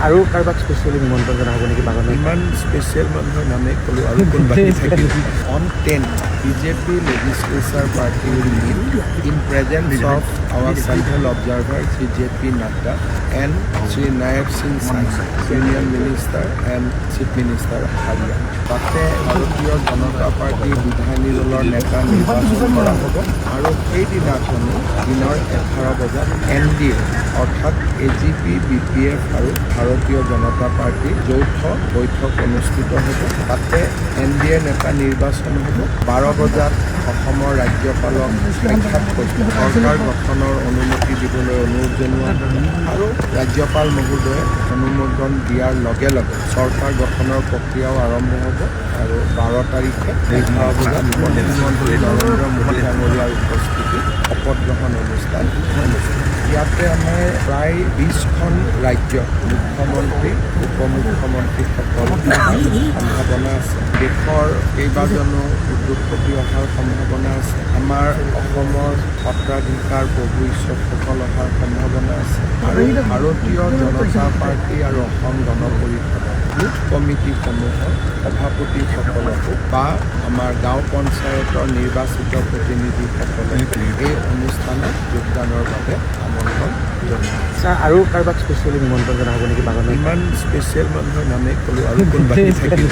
আৰু কাৰোবাক স্পেচিয়েলি নিমন্ত্ৰণ জনা হ'ব নেকি বাগানত? ইমান স্পেচিয়েল মানুহৰ নামে ক'লোঁ আৰু কোনোবা থাকিল। On 10th, BJP Legislature Party will meet in presence of our Central Observer CJP Nadda and Sri Nayak Singh Saini, Union Minister and Chief Minister of Haryana. তাতে ভাৰতীয় জনতা পাৰ্টীৰ বিধায়িনী দলৰ নেতা নিৰ্বাচন কৰা হ'ব আৰু সেইদিনাখনি দিনৰ 11 বজাত NDA অৰ্থাৎ AGP, BPF আৰু ভাৰতীয় জনতা পাৰ্টীৰ যৌথ বৈঠক অনুষ্ঠিত হ'ব। তাতে NDA নেতা নিৰ্বাচন হ'ব। 12 বজাত অসমৰ ৰাজ্যপালক সাক্ষাৎ কৰি চৰকাৰ গঠনৰ অনুমতি দিবলৈ অনুৰোধ জনোৱা হ'ব আৰু ৰাজ্যপাল মহোদয়ে অনুমোদন দিয়াৰ লগে লগে চৰকাৰ গঠনৰ প্ৰক্ৰিয়াও আৰম্ভ হ'ব আৰু 12 তাৰিখে 11 বজাত প্ৰধানমন্ত্ৰী নৰেন্দ্ৰ মোদী ডাঙৰীয়াৰ উপস্থিতিত শপত গ্ৰহণ অনুষ্ঠান অনুষ্ঠিত। ইয়াতে আমাৰ প্ৰায় 20খন ৰাজ্য মুখ্যমন্ত্ৰী উপমুখ্যমন্ত্ৰীসকল সম্ভাৱনা আছে। দেশৰ কেইবাজনো উদ্যোগপতি অহাৰ সম্ভাৱনা আছে। আমাৰ অসমৰ সত্ৰাধিকাৰ প্ৰভু ঈশ্বৰসকল অহাৰ সম্ভাৱনা আছে আৰু ভাৰতীয় জনতা পাৰ্টী আৰু অসম গণ পৰিষদৰ বুথ কমিটিসমূহৰ সভাপতিসকলকো বা আমাৰ গাঁও পঞ্চায়তৰ নিৰ্বাচিত প্ৰতিনিধিসকলে এই অনুষ্ঠানত যোগদানৰ বাবে আমন্ত্ৰণ জনাইছে। আৰু কাৰোবাক স্পেচিয়েলি নিমন্ত্ৰণ জনা হ'ব নেকি বাগানত? ইমান স্পেচিয়েল মানুহৰ নামে ক'লোঁ আৰু কোনোবা থাকিল।